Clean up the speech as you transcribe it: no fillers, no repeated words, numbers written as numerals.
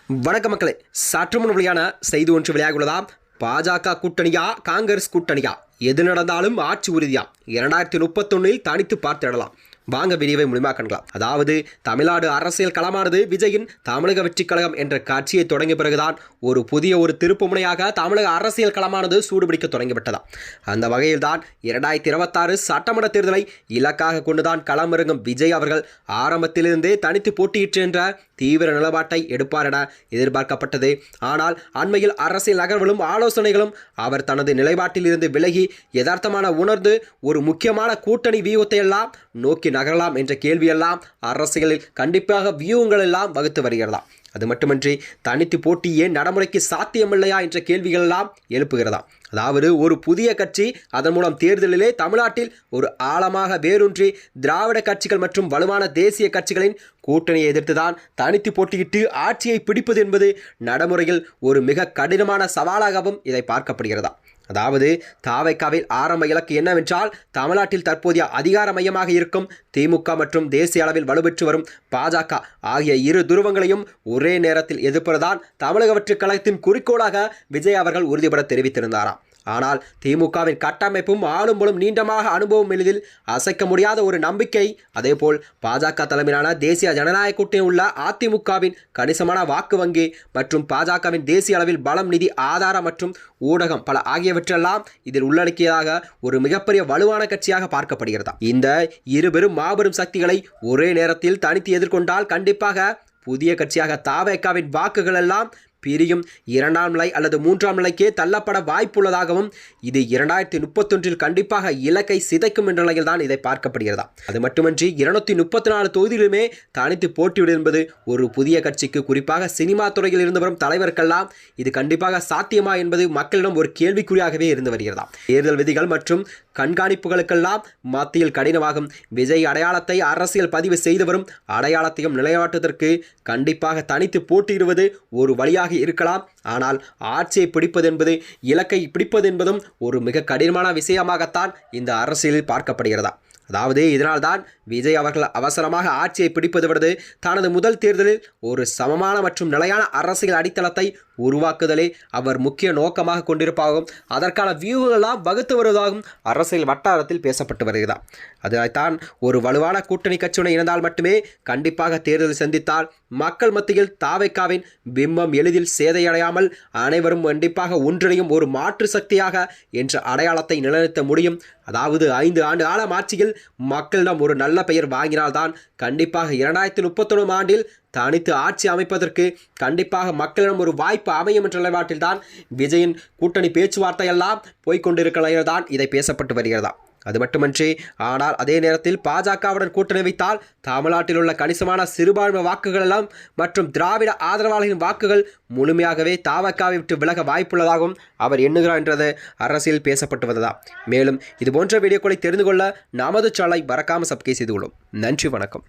வணக்க மக்களே, சற்று முன் வெளியான செய்தி ஒன்று வெளியாகியுள்ளதா? பாஜக கூட்டணியா காங்கிரஸ் கூட்டணியா, எது நடந்தாலும் ஆட்சி உறுதியா, 2031 தனித்து பார்த்திடலாம். வாங்க வீடியோவை முழுமையாக காணலாம். அதாவது தமிழ்நாடு அரசியல் களமானது விஜயின் தமிழக வெற்றிக் கழகம் என்ற கட்சியை தொடங்கிய பிறகுதான் ஒரு புதிய திருப்பு முனையாக தமிழக அரசியல் களமானது சூடுபிடிக்க தொடங்கிவிட்டதா. அந்த வகையில் தான் 2026 சட்டமன்ற தேர்தலை இலக்காக கொண்டுதான் களமிறங்கும் விஜய் அவர்கள் ஆரம்பத்திலிருந்தே தனித்து போட்டியிட்டு என்ற தீவிர நிலப்பாட்டை எடுப்பார் என எதிர்பார்க்கப்பட்டது. ஆனால் அண்மையில் அரசியல் நகர்வுகளும் ஆலோசனைகளும் அவர் தனது நிலைப்பாட்டில் இருந்து விலகி யதார்த்தமான உணர்ந்து ஒரு முக்கியமான கூட்டணி வியூகத்தை எல்லாம் நோக்கி நகரலாம் என்ற கேள்வியெல்லாம் அரசியலில் கண்டிப்பாக வியூகங்கள் எல்லாம் வகுத்து வருகிறதா. அது மட்டுமின்றி தனித்து போட்டி ஏன் நடைமுறைக்கு சாத்தியமில்லையா என்ற கேள்விகள் எல்லாம் எழுப்புகிறதா. அதாவது ஒரு புதிய கட்சி அதன் மூலம் தேர்தலிலே தமிழ்நாட்டில் ஒரு ஆழமாக வேரூன்றி திராவிட கட்சிகள் மற்றும் வலுவான தேசிய கட்சிகளின் கூட்டணியை எதிர்த்துதான் தனித்து போட்டியிட்டு ஆட்சியை பிடிப்பது என்பது நடைமுறையில் ஒரு மிக கடினமான சவாலாகவும் இதை பார்க்கப்படுகிறதா. அதாவது தாவைக்காவில் ஆரம்ப இலக்கு என்னவென்றால் தமிழ்நாட்டில் தற்போதைய அதிகார மையமாக இருக்கும் திமுக மற்றும் தேசிய அளவில் வலுப்பெற்று வரும் பாஜக ஆகிய இரு துருவங்களையும் ஒரே நேரத்தில் எதிர்ப்பதுதான் தமிழக வெற்றிக் கழகத்தின் குறிக்கோளாக விஜய் அவர்கள் உறுதிபட தெரிவித்திருந்தாராம். ஆனால் திமுகவின் கட்டமைப்பும் ஆளும்பலும் நீண்டமாக அனுபவம் எளிதில் அசைக்க முடியாத ஒரு நம்பிக்கை, அதேபோல் பாஜக தலைமையிலான தேசிய ஜனநாயக கூட்டணி உள்ள அதிமுகவின் கணிசமான வாக்கு வங்கி மற்றும் பாஜகவின் தேசிய அளவில் பலம், நிதி ஆதாரம் மற்றும் ஊடகம் பல ஆகியவற்றெல்லாம் இதில் உள்ளடக்கியதாக ஒரு மிகப்பெரிய வலுவான கட்சியாக பார்க்கப்படுகிறதா. இந்த இருபெரும் மாபெரும் சக்திகளை ஒரே நேரத்தில் தனித்து எதிர்கொண்டால் கண்டிப்பாக புதிய கட்சியாக தாவேக்காவின் வாக்குகள் எல்லாம் பிரியும் 2ஆம் நிலை அல்லது 3ஆம் நிலைக்கே தள்ளப்பட வாய்ப்புள்ளதாகவும் இது 2031 கண்டிப்பாக இலக்கை சிதைக்கும் என்ற நிலையில் தான் இதை பார்க்கப்படுகிறதா. அது மட்டுமின்றி 234 தொகுதியிலுமே தனித்து போட்டியிடும் என்பது ஒரு புதிய கட்சிக்கு, குறிப்பாக சினிமா துறையில் இருந்து வரும் தலைவருக்கெல்லாம் இது கண்டிப்பாக சாத்தியமா என்பது மக்களிடம் ஒரு கேள்விக்குறியாகவே இருந்து வருகிறதா. தேர்தல் விதிகள் மற்றும் கண்காணிப்புகளுக்கெல்லாம் மத்தியில் கடினமாகும் விஜய் அடையாளத்தை அரசியல் பதிவு செய்து வரும் அடையாளத்தையும் நிலைநாட்டுவதற்கு கண்டிப்பாக தனித்து போட்டியிடுவது ஒரு வழியாக இருக்கலாம். ஆனால் ஆட்சியை பிடிப்பது என்பது, இலக்கை பிடிப்பது என்பதும் ஒரு மிக கடினமான விஷயமாகத்தான் இந்த அரசியலில் பார்க்கப்படுகிறதா. அதாவது இதனால்தான் விஜய் அவர்கள் அவசரமாக ஆட்சியை பிடிப்பது விட தனது முதல் தேர்தலில் ஒரு சமமான மற்றும் நிலையான அரசியல் அடித்தளத்தை உருவாக்குதலே அவர் முக்கிய நோக்கமாக கொண்டிருப்பாகவும் அதற்கான வியூகங்களாம் வகுத்து வருவதாகவும் அரசியல் வட்டாரத்தில் பேசப்பட்டு வருகிறதா. அதனால்தான் ஒரு வலுவான கூட்டணி கட்சியுடன் இணைந்தால் மட்டுமே கண்டிப்பாக தேர்தல் சந்தித்தால் மக்கள் மத்தியில் தாவேக்காவின் பிம்பம் எளிதில் சேதையடையாமல் அனைவரும் கண்டிப்பாக ஒன்றிணையும் ஒரு மாற்று சக்தியாக என்ற அடையாளத்தை நிலைநிறுத்த முடியும். அதாவது 5 ஆண்டு காலம் ஆட்சியில் மக்களிடம் ஒரு நல்ல பெயர் வாங்கினால்தான் கண்டிப்பாக 2031 ஆண்டில் தனித்து ஆட்சி அமைப்பதற்கு கண்டிப்பாக மக்களிடம் ஒரு வாய்ப்பு அமையும் என்ற நிலைப்பாட்டில் தான் விஜயின் கூட்டணி பேச்சுவார்த்தை எல்லாம் போய்கொண்டிருக்கிறதால் தான் இதை பேசப்பட்டு வருகிறதா. அது மட்டுமின்றி ஆனால் அதே நேரத்தில் பாஜகவுடன் கூட்டணி வைத்தால் தமிழ்நாட்டில் உள்ள கணிசமான சிறுபான்மை வாக்குகள் எல்லாம் மற்றும் திராவிட ஆதரவாளர்களின் வாக்குகள் முழுமையாகவே தாவக்காவை விட்டு விலக வாய்ப்புள்ளதாகவும் அவர் எண்ணுகிறார் என்றது அரசியல் பேசப்பட்டு வந்ததா. மேலும் இதுபோன்ற வீடியோக்களை தெரிந்து கொள்ள நமது சேனலை மறக்காமல் சப்ஸ்கிரைப் செய்து கொள்ளும். நன்றி, வணக்கம்.